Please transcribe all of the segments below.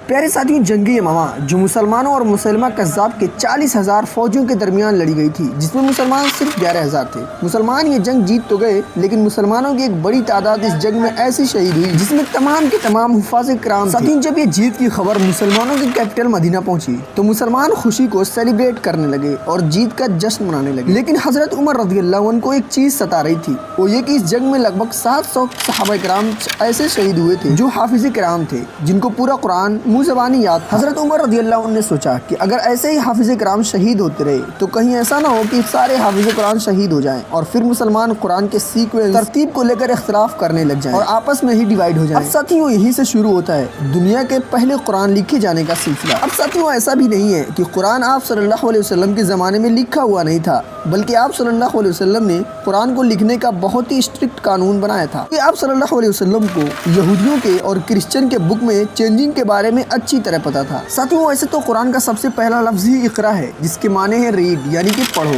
پیارے ساتھیوں، جنگ یمامہ جو مسلمانوں اور مسلمہ کذاب کے 40,000 فوجیوں کے درمیان لڑی گئی تھی، جس میں مسلمان صرف 11,000 تھے۔ مسلمان یہ جنگ جیت تو گئے، لیکن مسلمانوں کی ایک بڑی تعداد اس جنگ میں ایسی شہید ہوئی جس میں تمام کے تمام حفاظ کرام تھے۔ ساتھیوں، جب یہ جیت کی خبر مسلمانوں کی کیپٹل مدینہ پہنچی تو مسلمان خوشی کو سیلیبریٹ کرنے لگے اور جیت کا جشن منانے لگے۔ لیکن حضرت عمر رضی اللہ عنہ کو ایک چیز ستا رہی تھی، وہ یہ کہ اس جنگ میں لگ بھگ 700 صحابہ کرام ایسے شہید ہوئے تھے جو حافظ کرام تھے، جن کو پورا قرآن منہ زبانی یاد تھا۔ حضرت عمر رضی اللہ عنہ نے سوچا کہ اگر ایسے ہی حافظ کرام شہید ہوتے رہے تو کہیں ایسا نہ ہو کہ سارے حافظ قرآن شہید ہو جائیں اور پھر مسلمان قرآن کے سیکوینس ترتیب کو لے کر اختلاف کرنے لگ جائیں اور آپس میں ہی ڈیوائیڈ ہو جائیں۔ اب ساتھیوں، یہی سے شروع ہوتا ہے دنیا کے پہلے قرآن لکھے جانے کا سلسلہ۔ اب ساتھیوں، ایسا بھی نہیں ہے کہ قرآن آپ صلی اللہ علیہ وسلم کے زمانے میں لکھا ہوا نہیں تھا، بلکہ آپ صلی اللہ علیہ وسلم نے قرآن کو لکھنے کا بہت ہی اسٹرکٹ قانون بنایا تھا کہ آپ صلی اللہ علیہ وسلم کو یہودیوں کے اور کرسچن کے بک میں چینجنگ کے بارے میں اچھی طرح پتا تھا۔ ساتھیوں، ویسے تو قرآن کا سب سے پہلا لفظ ہی اقرا ہے، جس کے معنی ہے ریڈ، یعنی کہ پڑھو۔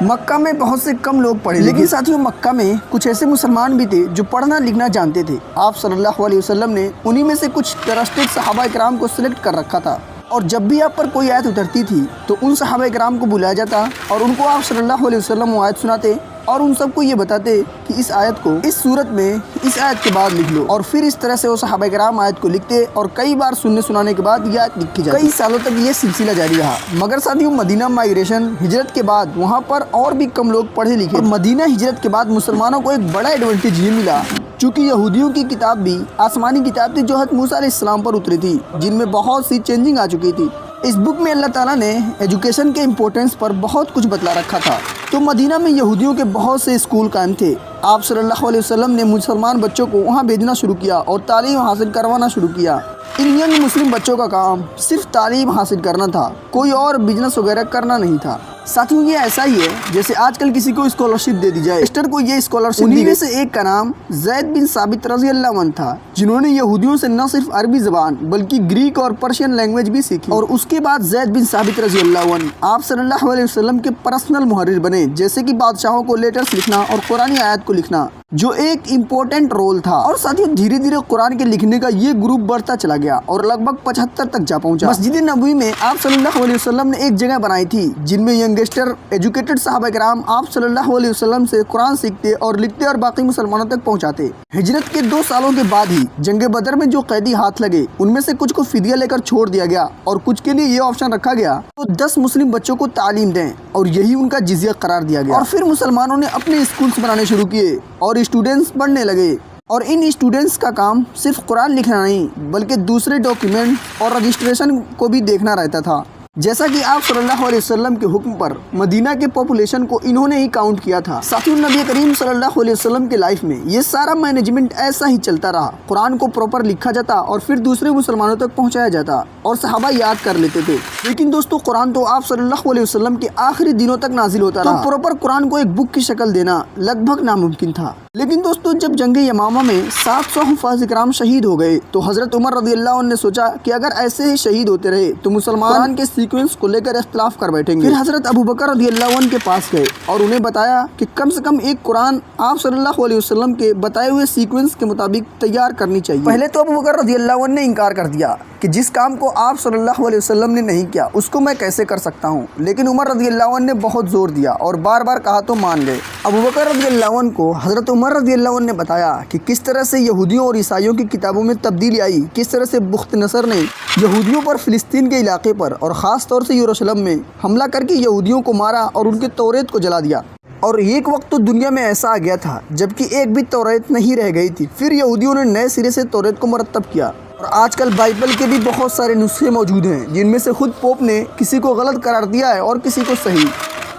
مکہ میں بہت سے کم لوگ پڑھے، لیکن ساتھیوں مکہ میں کچھ ایسے مسلمان بھی تھے جو پڑھنا لکھنا جانتے تھے۔ آپ صلی اللہ علیہ وسلم نے انہی میں سے کچھ ٹرسٹڈ صحابہ کرام کو سلیکٹ کر رکھا تھا، اور جب بھی آپ پر کوئی آیت اترتی تھی تو ان صحابہ کرام کو بلایا جاتا اور ان کو آپ صلی اللہ علیہ وسلم وہ آیت سناتے اور ان سب کو یہ بتاتے کہ اس آیت کو اس صورت میں اس آیت کے بعد لکھ لو، اور پھر اس طرح سے وہ صحابہ کرام آیت کو لکھتے اور کئی بار سننے سنانے کے بعد یہ آیت لکھی جاتی۔ کئی سالوں تک یہ سلسلہ جاری رہا، مگر ساتھیوں مدینہ مائگریشن ہجرت کے بعد وہاں پر اور بھی کم لوگ پڑھے لکھے، اور مدینہ ہجرت کے بعد مسلمانوں کو ایک بڑا ایڈوانٹیج یہ ملا چونکہ یہودیوں کی کتاب بھی آسمانی کتاب تھی جو حضرت موسیٰ علیہ السلام پر اتری تھی، جن میں بہت سی چینجنگ آ چکی تھی۔ اس بک میں اللہ تعالیٰ نے ایجوکیشن کے امپورٹنس پر بہت کچھ بتلا رکھا تھا، تو مدینہ میں یہودیوں کے بہت سے اسکول قائم تھے۔ آپ صلی اللہ علیہ وسلم نے مسلمان بچوں کو وہاں بھیجنا شروع کیا اور تعلیم حاصل کروانا شروع کیا۔ ان ینگ مسلم بچوں کا کام صرف تعلیم حاصل کرنا تھا، کوئی اور بزنس وغیرہ کرنا نہیں تھا۔ ساتھیوں، یہ ایسا ہی ہے جیسے آج کل کسی کو اسکالرشپ دے دی جائے۔ اسٹر کو یہ اسکالرشپ دی گئی، سے ایک کا نام زید بن ثابت رضی اللہ عنہ تھا، جنہوں نے یہودیوں سے نہ صرف عربی زبان بلکہ گریک اور پرشین لینگویج بھی سیکھی، اور اس کے بعد زید بن ثابت رضی اللہ عنہ آپ صلی اللہ علیہ وسلم کے پرسنل محرر بنے، جیسے کہ بادشاہوں کو لیٹرز لکھنا اور قرآن آیات کو لکھنا، جو ایک امپورٹنٹ رول تھا۔ اور ساتھیوں دھیرے دھیرے قرآن کے لکھنے کا یہ گروپ بڑھتا چلا گیا اور لگ بھگ 75 تک جا پہنچا۔ مسجد نبوی میں آپ صلی اللہ علیہ وسلم نے ایک جگہ بنائی تھی جن میں ینگسٹر ایجوکیٹڈ صحابہ کرام آپ صلی اللہ علیہ وسلم سے قرآن سیکھتے اور لکھتے اور باقی مسلمانوں تک پہنچاتے۔ ہجرت کے 2 سالوں کے بعد ہی جنگ بدر میں جو قیدی ہاتھ لگے ان میں سے کچھ کو فدیہ لے کر چھوڑ دیا گیا اور کچھ کے لیے یہ آپشن رکھا گیا تو 10 مسلم بچوں کو تعلیم دیں، اور یہی ان کا جزیہ قرار دیا گیا۔ اور پھر مسلمانوں نے اپنے اسکولز بنانے شروع کیے اور اسٹوڈنٹس بڑھنے لگے، اور ان اسٹوڈنٹس کا کام صرف قرآن لکھنا نہیں بلکہ دوسرے ڈاکیومنٹ اور رجسٹریشن کو بھی دیکھنا رہتا تھا۔ جیسا کہ آپ صلی اللہ علیہ وسلم کے حکم پر مدینہ کے پاپولیشن کو انہوں نے ہی کاؤنٹ کیا تھا۔ ساتھیوں، نبی کریم صلی اللہ علیہ وسلم کے لائف میں یہ سارا مینجمنٹ ایسا ہی چلتا رہا، قرآن کو پراپر لکھا جاتا اور پھر دوسرے مسلمانوں تک پہنچایا جاتا اور صحابہ یاد کر لیتے تھے۔ لیکن دوستو، قرآن تو آپ صلی اللہ علیہ وسلم کے آخری دنوں تک نازل ہوتا رہا، تو پراپر قرآن کو ایک بک کی شکل دینا لگ بھگ ناممکن تھا۔ لیکن دوستو، جب جنگ یمامہ میں 700 حفاظ کرام شہید ہو گئے تو حضرت عمر رضی اللہ عنہ نے سوچا کہ اگر ایسے ہی شہید ہوتے رہے تو مسلمان قرآن کے سیکوینس کو لے کر اختلاف کر بیٹھیں گے۔ پھر حضرت ابو بکر رضی اللہ عنہ کے پاس گئے اور انہیں بتایا کہ کم سے کم ایک قرآن آپ صلی اللہ علیہ وسلم کے بتائے ہوئے سیکوینس کے مطابق تیار کرنی چاہیے۔ پہلے تو ابو بکر رضی اللہ عنہ نے انکار کر دیا کہ جس کام کو آپ صلی اللہ علیہ وسلم نے نہیں کیا اس کو میں کیسے کر سکتا ہوں، لیکن عمر رضی اللہ عنہ نے بہت زور دیا اور بار بار کہا تو مان گئے۔ ابو بکر رضی اللہ عنہ کو حضرت عمر رضی اللہ عنہ نے بتایا کہ کس طرح سے یہودیوں اور عیسائیوں کی کتابوں میں تبدیلی آئی، کس طرح سے بخت نصر نے یہودیوں پر فلسطین کے علاقے پر اور خاص طور سے یروشلم میں حملہ کر کے یہودیوں کو مارا اور ان کے توریت کو جلا دیا۔ اور ایک وقت تو دنیا میں ایسا آ گیا تھا جبکہ ایک بھی توریت نہیں رہ گئی تھی، پھر یہودیوں نے نئے سرے سے توریت کو مرتب کیا۔ اور آج کل بائبل کے بھی بہت سارے نسخے موجود ہیں جن میں سے خود پوپ نے کسی کو غلط قرار دیا ہے اور کسی کو صحیح۔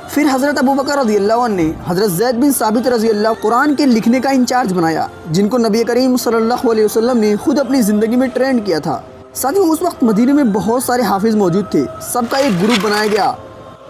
پھر حضرت ابو بکر رضی اللہ عنہ نے حضرت زید بن ثابت رضی اللہ قرآن کے لکھنے کا انچارج بنایا، جن کو نبی کریم صلی اللہ علیہ وسلم نے خود اپنی زندگی میں ٹرینڈ کیا تھا۔ ساتھیوں، اس وقت مدینے میں بہت سارے حافظ موجود تھے، سب کا ایک گروپ بنایا گیا